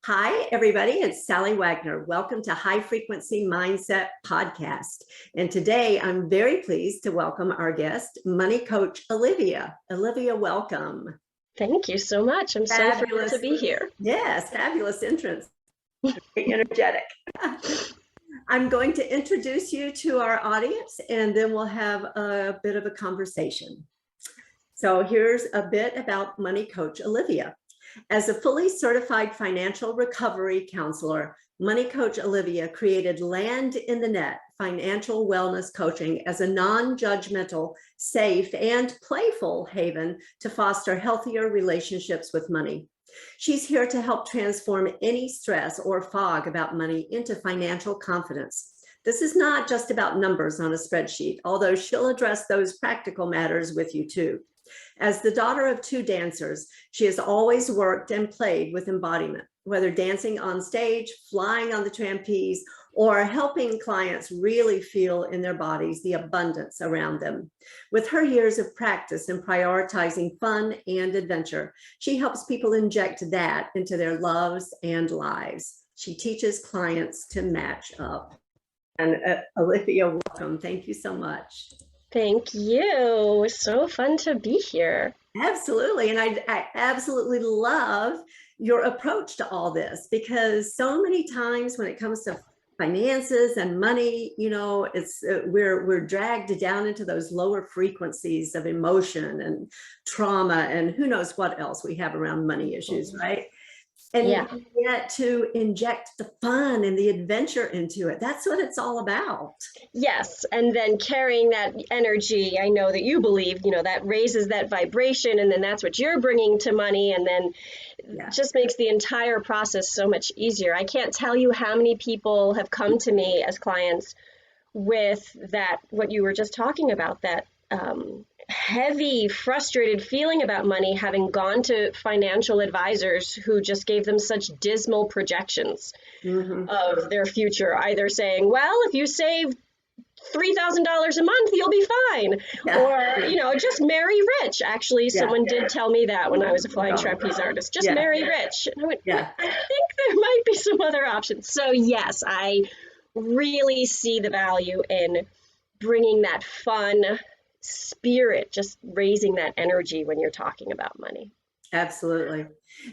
Hi, everybody. It's Sally Wagner. Welcome to High Frequency Mindset Podcast. And today I'm very pleased to welcome our guest, money coach Olivia. Olivia, welcome. Thank you so much. I'm so thrilled to be here. Yes, fabulous entrance. Very energetic. I'm going to introduce you to our audience and then we'll have a bit of a conversation. So here's a bit about money coach Olivia. As a fully certified financial recovery counselor, money coach Olivia created Land in the Net financial wellness coaching as a non-judgmental, safe, and playful haven to foster healthier relationships with money. She's here to help transform any stress or fog about money into financial confidence. This is not just about numbers on a spreadsheet, although she'll address those practical matters with you too. As the daughter of two dancers, she has always worked and played with embodiment, whether dancing on stage, flying on the trapeze, or helping clients really feel in their bodies the abundance around them. With her years of practice in prioritizing fun and adventure, she helps people inject that into their loves and lives. She teaches clients to match up. And Olivia, welcome. Thank you so much. Thank you. So fun to be here. Absolutely. And I absolutely love your approach to all this, because so many times when it comes to finances and money, you know, it's we're dragged down into those lower frequencies of emotion and trauma and who knows what else we have around money issues, right? And yet to inject the fun and the adventure into it, that's what it's all about. Yes, and then carrying that energy, I know that you believe, you know, that raises that vibration, and then that's what you're bringing to money, and then just makes the entire process so much easier. I can't tell you how many people have come to me as clients with that, what you were just talking about, that heavy, frustrated feeling about money, having gone to financial advisors who just gave them such dismal projections of their future, either saying, well, if you save $3,000 a month, you'll be fine. Or, you know, just marry rich. Actually, someone did tell me that when I was a flying trapeze artist, just marry rich. And I went, I think there might be some other options. So yes, I really see the value in bringing that fun spirit, just raising that energy when you're talking about money. Absolutely.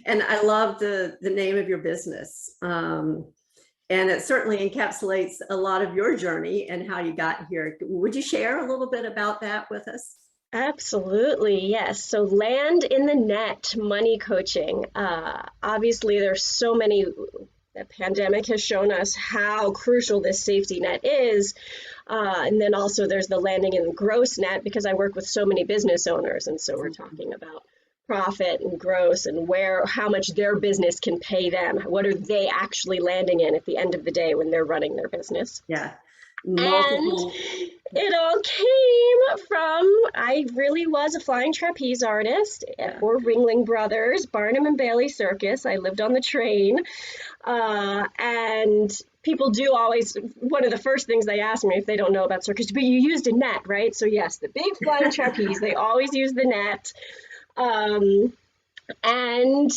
And I love the name of your business. And it certainly encapsulates a lot of your journey and how you got here. Would you share a little bit about that with us? Absolutely, yes. So Land in the Net money coaching. Obviously, there's so many. The pandemic has shown us how crucial this safety net is. And then also there's the landing in the gross net, because I work with so many business owners. And so we're talking about profit and gross and how much their business can pay them. What are they actually landing in at the end of the day when they're running their business? Yeah. And it all came from, I really was a flying trapeze artist for Ringling Brothers, Barnum and Bailey Circus. I lived on the train. And people do always, one of the first things they ask me if they don't know about circus, but you used a net, right? So yes, the big flying trapeze, they always use the net. And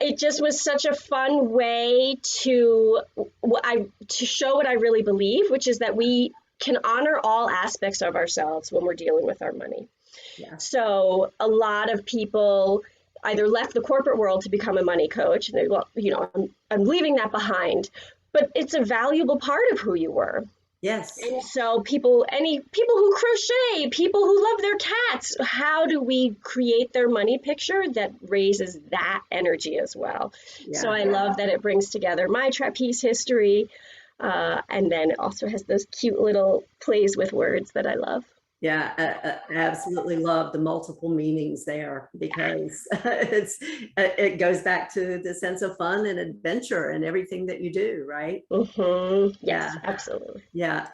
it just was such a fun way to show what I really believe, which is that we can honor all aspects of ourselves when we're dealing with our money. So a lot of people either left the corporate world to become a money coach, and they, well, you know, I'm leaving that behind, but it's a valuable part of who you were. Yes. And so people who crochet, people who love their cats, how do we create their money picture that raises that energy as well? So I love that it brings together my trapeze history, and then it also has those cute little plays with words that I love. Yeah, I absolutely love the multiple meanings there, because it goes back to the sense of fun and adventure and everything that you do, right? Yes, absolutely. Yeah.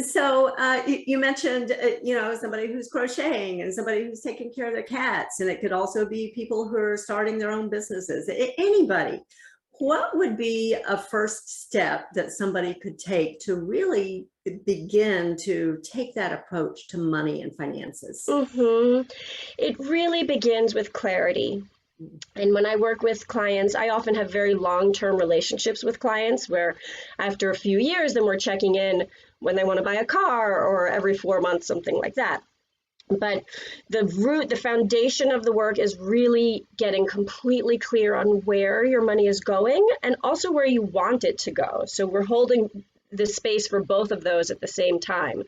So you mentioned, you know, somebody who's crocheting and somebody who's taking care of their cats, and it could also be people who are starting their own businesses. Anybody. What would be a first step that somebody could take to really begin to take that approach to money and finances? It really begins with clarity. And when I work with clients, I often have very long-term relationships with clients where after a few years, then we're checking in when they want to buy a car or every 4 months, something like that. But the foundation of the work is really getting completely clear on where your money is going and also where you want it to go. So we're holding the space for both of those at the same time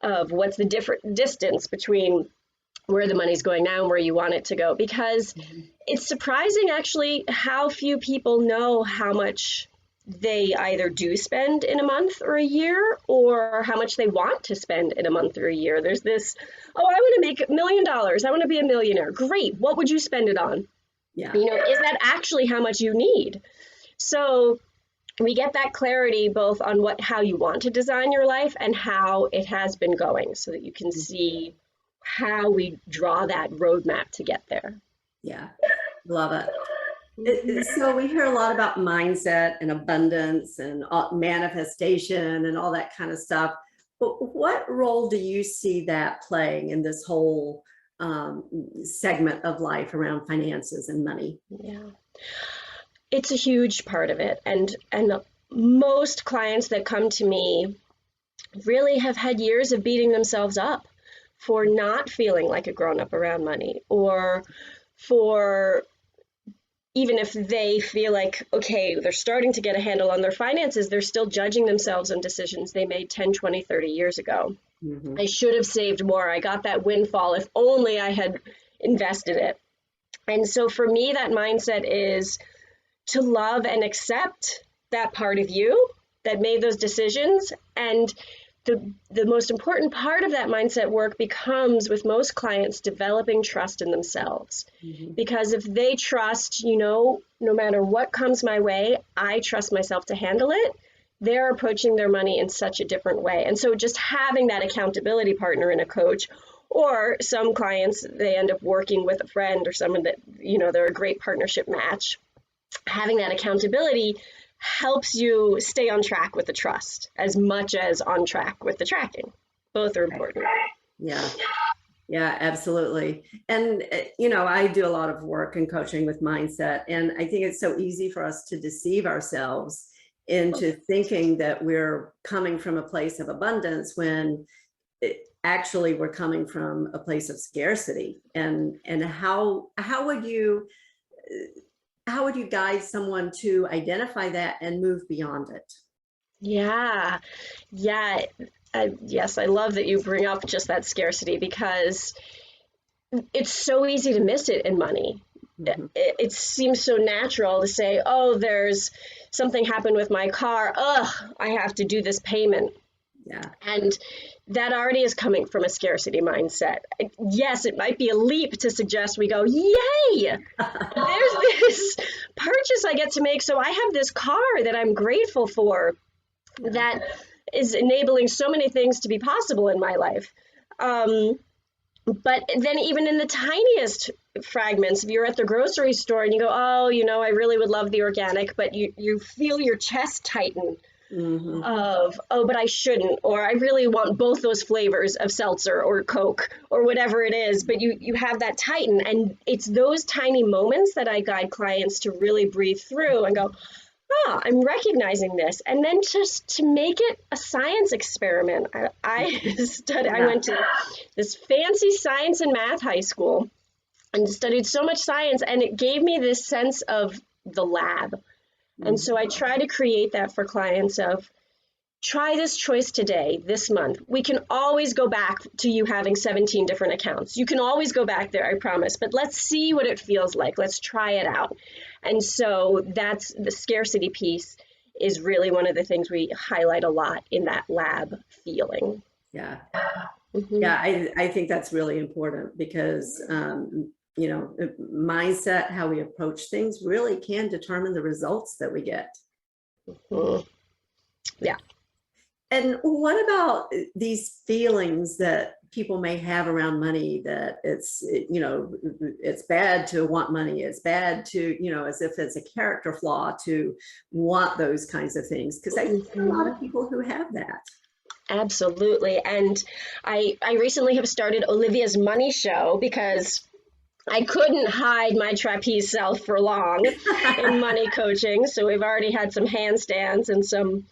of what's the different distance between where the money's going now and where you want it to go, because it's surprising actually how few people know how much they either do spend in a month or a year or how much they want to spend in a month or a year. There's this, oh, I want to make $1 million. I want to be a millionaire. Great. What would you spend it on? Yeah. Is that actually how much you need? So we get that clarity both on how you want to design your life and how it has been going so that you can see how we draw that roadmap to get there. Yeah, love it. So we hear a lot about mindset and abundance and manifestation and all that kind of stuff. But what role do you see that playing in this whole segment of life around finances and money? Yeah, it's a huge part of it. And most clients that come to me really have had years of beating themselves up for not feeling like a grown-up around money, or for even if they feel like, okay, they're starting to get a handle on their finances, they're still judging themselves on decisions they made 10, 20, 30 years ago. Mm-hmm. I should have saved more. I got that windfall. If only I had invested it. And so for me, that mindset is to love and accept that part of you that made those decisions. And the most important part of that mindset work becomes, with most clients, developing trust in themselves. Mm-hmm. Because if they trust, no matter what comes my way, I trust myself to handle it, they're approaching their money in such a different way. And so just having that accountability partner in a coach, or some clients, they end up working with a friend or someone that, they're a great partnership match. Having that accountability helps you stay on track with the trust as much as on track with the tracking. Both are important. Yeah, absolutely. And, I do a lot of work in coaching with mindset, and I think it's so easy for us to deceive ourselves into thinking that we're coming from a place of abundance when actually we're coming from a place of scarcity. And how would you guide someone to identify that and move beyond it? Yeah. Yes, I love that you bring up just that scarcity, because it's so easy to miss it in money. Mm-hmm. It seems so natural to say, oh, there's something happened with my car. I have to do this payment. Yeah. And that already is coming from a scarcity mindset. Yes, it might be a leap to suggest we go, yay, there's this purchase I get to make. So I have this car that I'm grateful for that is enabling so many things to be possible in my life. But then even in the tiniest fragments, if you're at the grocery store and you go, oh, I really would love the organic, but you feel your chest tighten. Mm-hmm. Of, oh, but I shouldn't, or I really want both those flavors of seltzer or Coke or whatever it is, but you have that tighten. And it's those tiny moments that I guide clients to really breathe through and go, I'm recognizing this. And then just to make it a science experiment. I went to this fancy science and math high school and studied so much science, and it gave me this sense of the lab. And so I try to create that for clients of, try this choice today, this month. We can always go back to you having 17 different accounts. You can always go back there, I promise, but let's see what it feels like. Let's try it out. And so that's the scarcity piece is really one of the things we highlight a lot in that lab feeling. Yeah. Mm-hmm. Yeah, I think that's really important because mindset, how we approach things really can determine the results that we get. Mm-hmm. Yeah. And what about these feelings that people may have around money, that it's bad to want money. It's bad to, as if it's a character flaw to want those kinds of things. Because I think there are a lot of people who have that. Absolutely. And I recently have started Olivia's Money Show because I couldn't hide my trapeze self for long in money coaching. So we've already had some handstands and some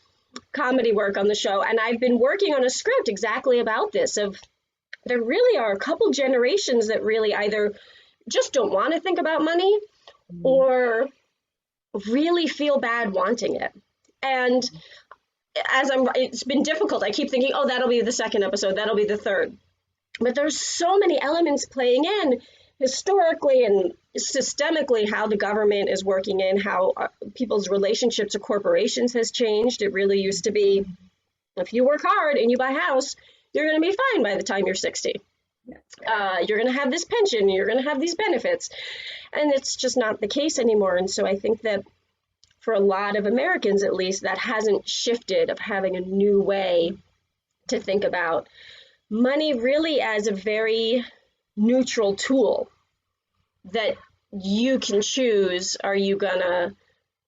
comedy work on the show. And I've been working on a script exactly about this of there really are a couple generations that really either just don't want to think about money or really feel bad wanting it. And it's been difficult. I keep thinking, oh, that'll be the second episode, that'll be the third. But there's so many elements playing in historically and systemically how the government is working in, how people's relationships to corporations has changed. It really used to be, if you work hard and you buy a house, you're going to be fine by the time you're 60. You're going to have this pension, you're going to have these benefits. And it's just not the case anymore. And so I think that for a lot of Americans, at least, that hasn't shifted of having a new way to think about money really as a very neutral tool that you can choose. Are you going to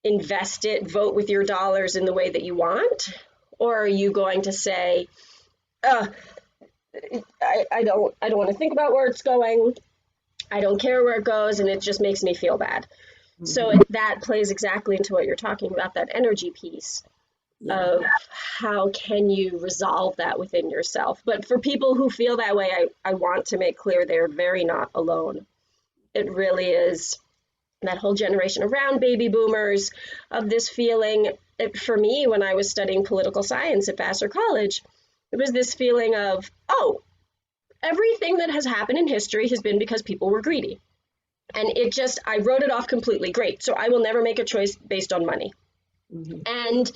invest it, vote with your dollars in the way that you want? Or are you going to say, I don't want to think about where it's going. I don't care where it goes, and it just makes me feel bad. So that plays exactly into what you're talking about, that energy piece of how can you resolve that within yourself. But for people who feel that way, I want to make clear they're very not alone. It really is that whole generation around baby boomers of this feeling. For me, when I was studying political science at Vassar College, it was this feeling of, oh, everything that has happened in history has been because people were greedy. And I wrote it off completely. Great. So I will never make a choice based on money. And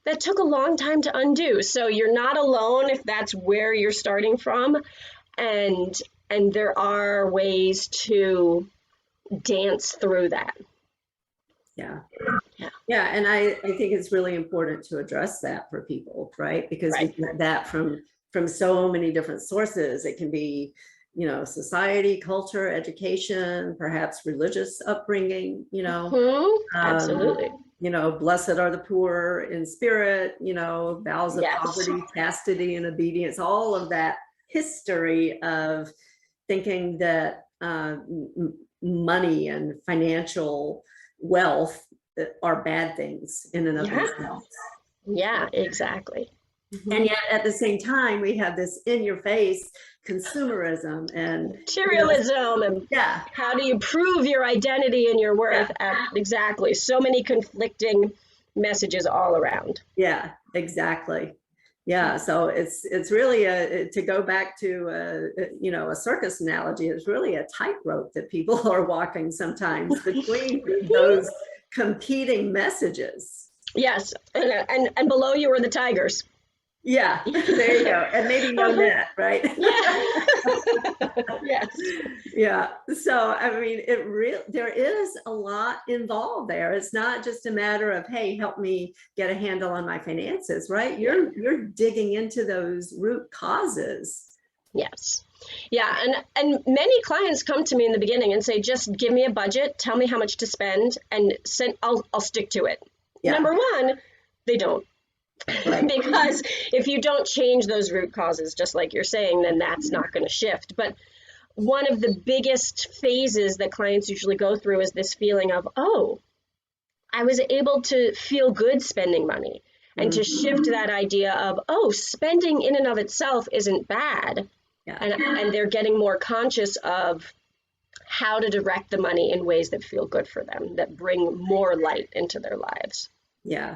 that took a long time to undo. So you're not alone if that's where you're starting from. And there are ways to dance through that. Yeah. And I think it's really important to address that for people, right? Because we get that from so many different sources. It can be, society, culture, education, perhaps religious upbringing, Absolutely. Blessed are the poor in spirit, vows of poverty, chastity, and obedience, all of that history of thinking that money and financial wealth are bad things in and of themselves. Yeah, exactly. And yet at the same time, we have this in-your-face consumerism and materialism and how do you prove your identity and your worth? Exactly. So many conflicting messages all around. Yeah, exactly. Yeah, so it's really to go back to a circus analogy, it's really a tightrope that people are walking sometimes between those competing messages. Yes, and below you are the tigers. Yeah, there you go. And maybe no net, right? Yeah. Yes. Yeah. So, I mean, there is a lot involved there. It's not just a matter of, hey, help me get a handle on my finances, right? You're digging into those root causes. Yes. Yeah. And many clients come to me in the beginning and say, just give me a budget, tell me how much to spend, and I'll stick to it. Yeah. Number one, they don't. Right. Because if you don't change those root causes, just like you're saying, then that's not going to shift. But one of the biggest phases that clients usually go through is this feeling of, oh, I was able to feel good spending money, and to shift that idea of, oh, spending in and of itself isn't bad. Yeah. And they're getting more conscious of how to direct the money in ways that feel good for them, that bring more light into their lives. Yeah.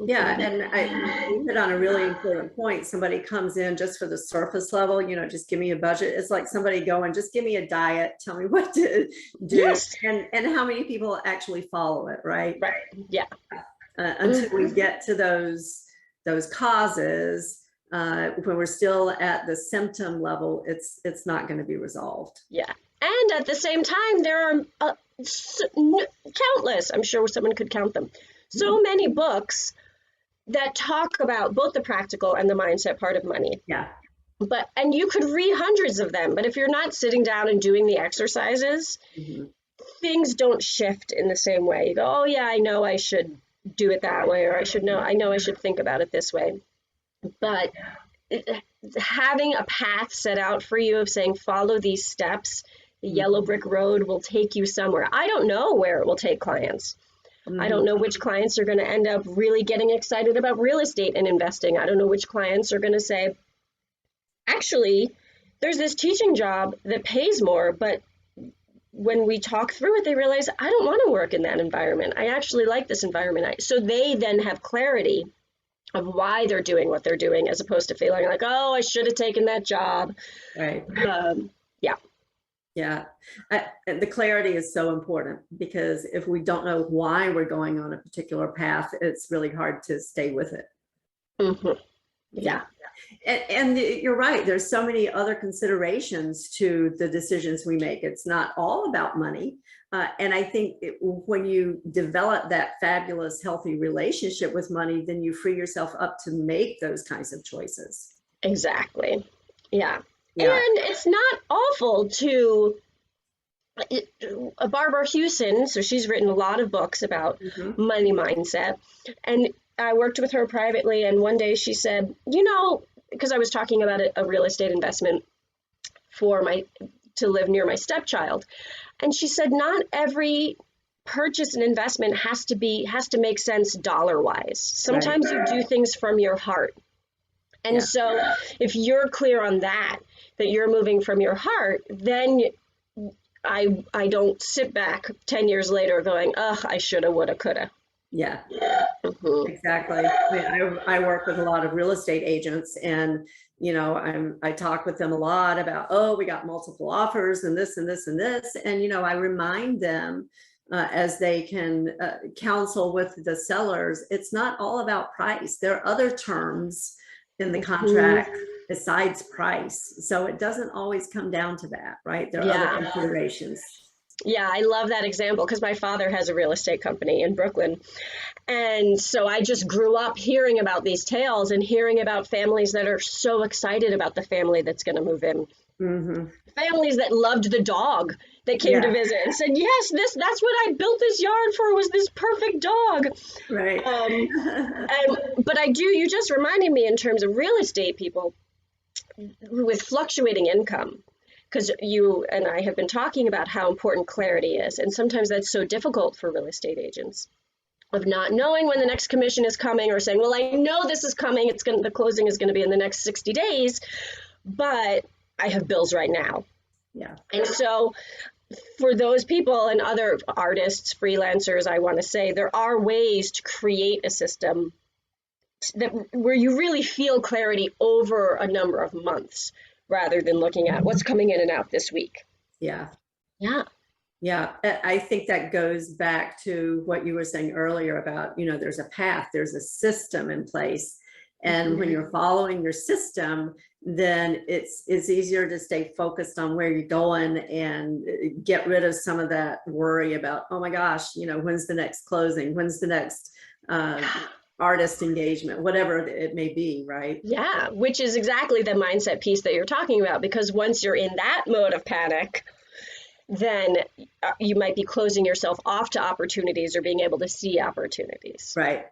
Yeah, and you hit on a really important point. Somebody comes in just for the surface level, just give me a budget. It's like somebody going, just give me a diet, tell me what to do. Yes. And how many people actually follow it, right? Right, yeah. Until we get to those causes, when we're still at the symptom level, it's not going to be resolved. Yeah, and at the same time, there are countless, I'm sure someone could count them, so many books that talk about both the practical and the mindset part of money. Yeah. And you could read hundreds of them, but if you're not sitting down and doing the exercises, things don't shift in the same way. You go, oh yeah, I know I should do it that way, or I know I should think about it this way. But having a path set out for you of saying, follow these steps The yellow brick road will take you somewhere. I don't know where it will take clients. I don't know which clients are going to end up really getting excited about real estate and investing. I don't know which clients are going to say, actually, there's this teaching job that pays more, but when we talk through it, they realize, I don't want to work in that environment. I actually like this environment. So they then have clarity of why they're doing what they're doing, as opposed to feeling like, oh, I should have taken that job. Right. Yeah. Yeah. The clarity is so important, because if we don't know why we're going on a particular path, it's really hard to stay with it. Yeah. And you're right. There's so many other considerations to the decisions we make. It's not all about money. And I think when you develop that fabulous, healthy relationship with money, then you free yourself up to make those kinds of choices. Exactly. Yeah. And it's not awful to Barbara Hewson. So she's written a lot of books about money mindset. And I worked with her privately. And one day she said, because I was talking about a real estate investment to live near my stepchild. And she said, not every purchase and investment has to make sense dollar-wise. Sometimes you do things from your heart. And so if you're clear on that you're moving from your heart, then I don't sit back 10 years later going, I shoulda, woulda, coulda. Yeah, exactly. I work with a lot of real estate agents, and I talk with them a lot about, we got multiple offers and this and this and this, and I remind them as they can counsel with the sellers, it's not all about price. There are other terms in the contract besides price, so it doesn't always come down to that, right? There are other considerations. Yeah, I love that example, because my father has a real estate company in Brooklyn. And so I just grew up hearing about these tales and hearing about families that are so excited about the family that's going to move in. Families that loved the dog that came to visit and said, yes, that's what I built this yard for, was this perfect dog. Right. But you just reminded me, in terms of real estate people with fluctuating income, because you and I have been talking about how important clarity is. And sometimes that's so difficult for real estate agents, of not knowing when the next commission is coming, or saying, well, I know this is coming. The closing is going to be in the next 60 days, but I have bills right now. Yeah. And so for those people and other artists, freelancers, I want to say there are ways to create a system where you really feel clarity over a number of months, rather than looking at what's coming in and out this week. Yeah. Yeah. Yeah. I think that goes back to what you were saying earlier about, there's a path, there's a system in place. And when you're following your system, then it's easier to stay focused on where you're going and get rid of some of that worry about, oh my gosh, when's the next closing? When's the next artist engagement, whatever it may be, right? Yeah, which is exactly the mindset piece that you're talking about, because once you're in that mode of panic, then you might be closing yourself off to opportunities, or being able to see opportunities. Right.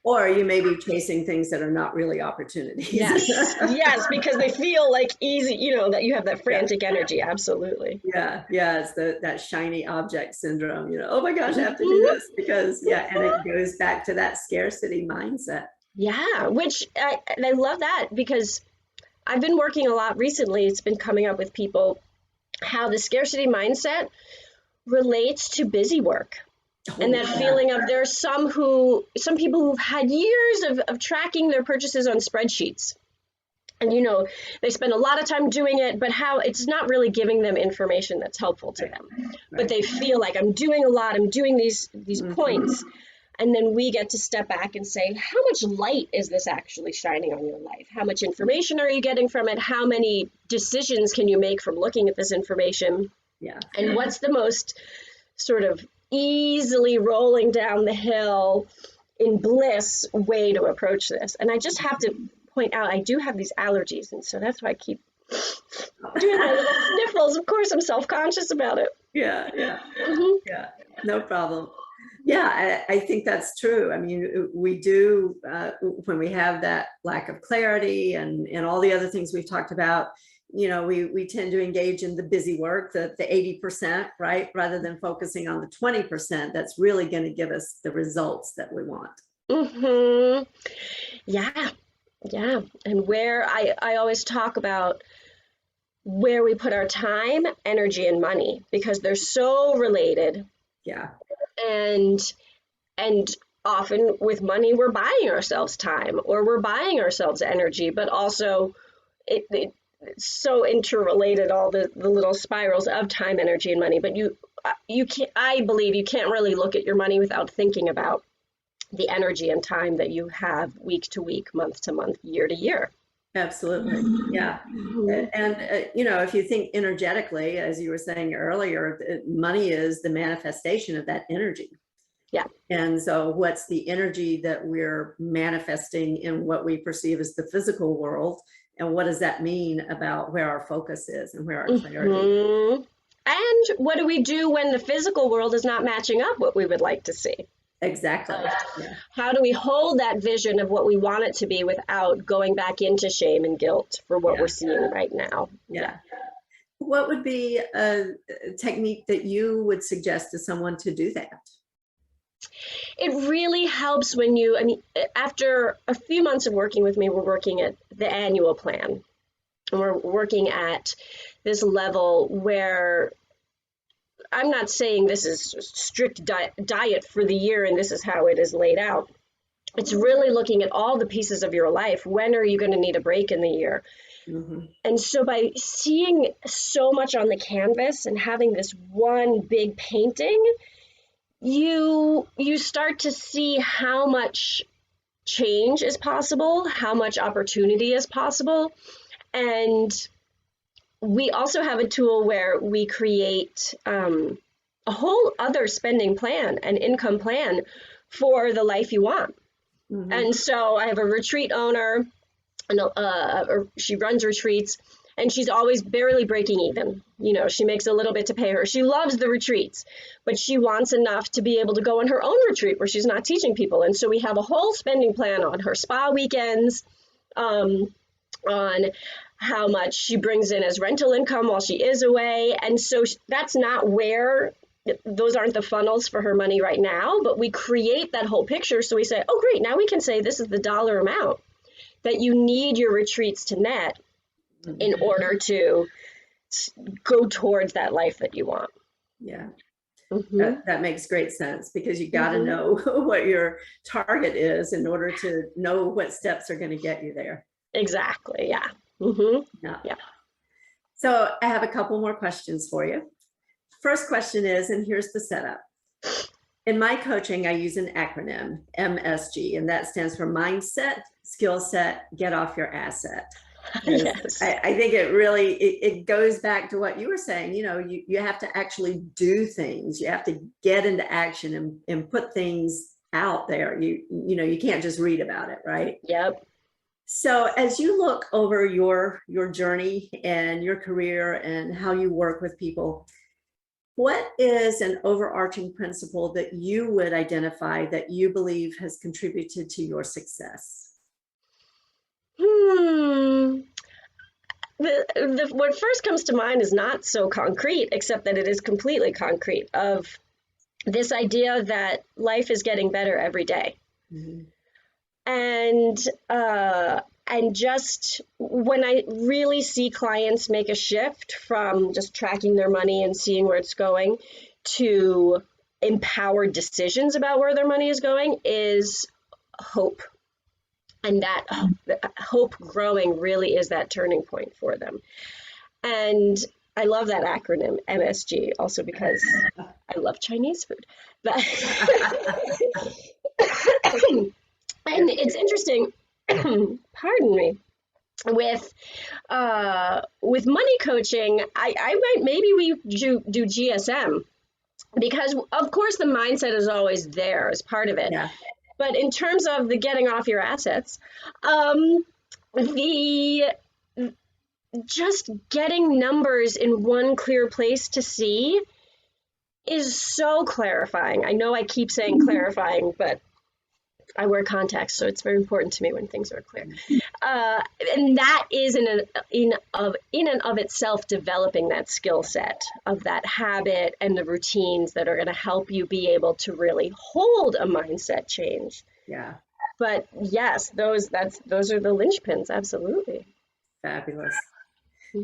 Or you may be chasing things that are not really opportunities. Yes, because they feel like easy, that you have that frantic energy. Absolutely. Yeah, it's that shiny object syndrome, oh my gosh, I have to do this, because, and it goes back to that scarcity mindset. Yeah, which I love that, because I've been working a lot recently. It's been coming up with people, how the scarcity mindset relates to busy work. And that feeling of, there's some people who've had years of tracking their purchases on spreadsheets. And, they spend a lot of time doing it, but how it's not really giving them information that's helpful to them. Right. But they feel like, I'm doing a lot, I'm doing these points. And then we get to step back and say, how much light is this actually shining on your life? How much information are you getting from it? How many decisions can you make from looking at this information? Yeah. And what's the most sort of easily rolling down the hill in bliss way to approach this? And I just have to point out, I do have these allergies, and so that's why I keep doing my little sniffles. Of course, I'm self-conscious about it. Yeah, no problem. Yeah, I think that's true. I mean, we do, when we have that lack of clarity and all the other things we've talked about, we tend to engage in the busy work, the 80%, right? Rather than focusing on the 20% that's really going to give us the results that we want. Mm-hmm. Yeah. Yeah. And where I always talk about where we put our time, energy, and money, because they're so related. Yeah. And often with money, we're buying ourselves time or we're buying ourselves energy, but also it's so interrelated, all the little spirals of time, energy, and money. But you can't, I believe you can't really look at your money without thinking about the energy and time that you have week to week, month to month, year to year. Absolutely. Yeah. And, if you think energetically, as you were saying earlier, money is the manifestation of that energy. Yeah. And so what's the energy that we're manifesting in what we perceive as the physical world? And what does that mean about where our focus is and where our clarity is? And what do we do when the physical world is not matching up what we would like to see? Exactly. Yeah. How do we hold that vision of what we want it to be without going back into shame and guilt for what we're seeing right now? Yeah. What would be a technique that you would suggest to someone to do that? It really helps when after a few months of working with me, we're working at the annual plan. And we're working at this level where I'm not saying this is strict diet for the year and this is how it is laid out. It's really looking at all the pieces of your life. When are you going to need a break in the year? Mm-hmm. And so by seeing so much on the canvas and having this one big painting, you start to see how much change is possible, how much opportunity is possible. And we also have a tool where we create a whole other spending plan and income plan for the life you want. Mm-hmm. And so I have a retreat owner, and she runs retreats, and she's always barely breaking even. She makes a little bit to pay her. She loves the retreats, but she wants enough to be able to go on her own retreat where she's not teaching people. And so we have a whole spending plan on her spa weekends, on how much she brings in as rental income while she is away. And so that's not those aren't the funnels for her money right now, but we create that whole picture. So we say, oh, great, now we can say this is the dollar amount that you need your retreats to net in order to go towards that life that you want. Yeah. Mm-hmm. That makes great sense, because you got to know what your target is in order to know what steps are going to get you there. Exactly. Yeah. Mm-hmm. Yeah. So I have a couple more questions for you. First question is, and here's the setup. In my coaching, I use an acronym, MSG, and that stands for mindset, skill set, get off your asset. Yes. I think it really, it goes back to what you were saying. You have to actually do things. You have to get into action and put things out there. You can't just read about it, right? Yep. So as you look over your journey and your career and how you work with people, what is an overarching principle that you would identify that you believe has contributed to your success? What first comes to mind is not so concrete, except that it is completely concrete, of this idea that life is getting better every day. Mm-hmm. And just when I really see clients make a shift from just tracking their money and seeing where it's going to empowered decisions about where their money is going, is hope. And that hope growing really is that turning point for them. And I love that acronym, MSG, also because I love Chinese food. But and it's interesting, pardon me, with money coaching, we do GSM, because of course the mindset is always there as part of it. Yeah. But in terms of the getting off your assets, just getting numbers in one clear place to see is so clarifying. I know I keep saying clarifying, but I wear contacts, so it's very important to me when things are clear. And that is in and of itself developing that skill set of that habit and the routines that are going to help you be able to really hold a mindset change. Yeah. But yes, those are the linchpins. Absolutely. Fabulous.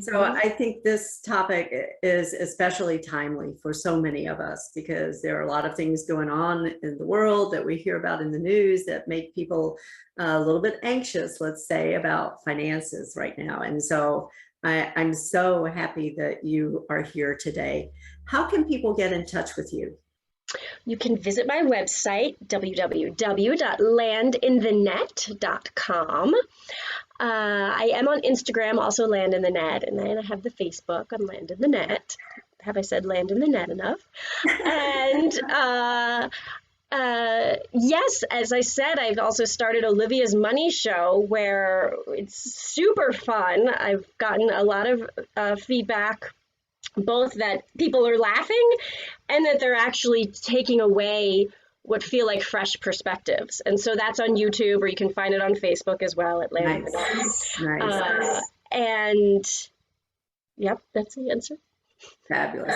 So I think this topic is especially timely for so many of us because there are a lot of things going on in the world that we hear about in the news that make people a little bit anxious, let's say, about finances right now. And so I'm so happy that you are here today. How can people get in touch with you? You can visit my website, www.landinthenet.com. I am on Instagram, also Land in the Net, and then I have the Facebook on Land in the Net. Have I said Land in the Net enough? And yes, as I said, I've also started Olivia's Money Show, where it's super fun. I've gotten a lot of feedback, both that people are laughing and that they're actually taking away what feel like fresh perspectives. And so that's on YouTube, or you can find it on Facebook as well at Land. Nice. And yep, that's the answer. Fabulous.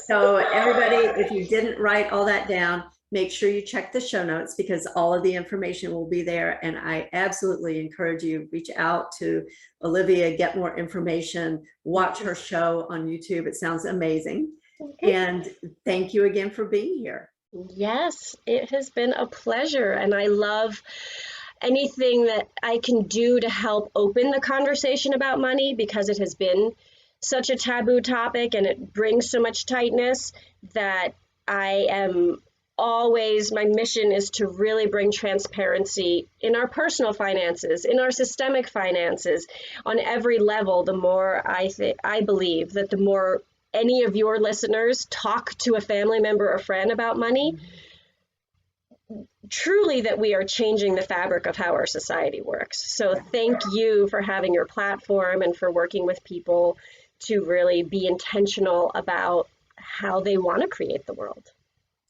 So everybody, if you didn't write all that down, make sure you check the show notes because all of the information will be there. And I absolutely encourage you, reach out to Olivia, get more information, watch her show on YouTube. It sounds amazing. And thank you again for being here. Yes, it has been a pleasure. And I love anything that I can do to help open the conversation about money, because it has been such a taboo topic and it brings so much tightness that I am always, my mission is to really bring transparency in our personal finances, in our systemic finances, on every level. The more I believe that the more any of your listeners talk to a family member or friend about money, truly that we are changing the fabric of how our society works. So thank you for having your platform and for working with people to really be intentional about how they want to create the world.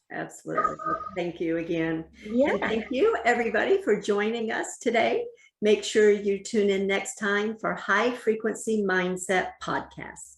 Absolutely. Thank you again. Yeah. And thank you everybody for joining us today. Make sure you tune in next time for High Frequency Mindset Podcast.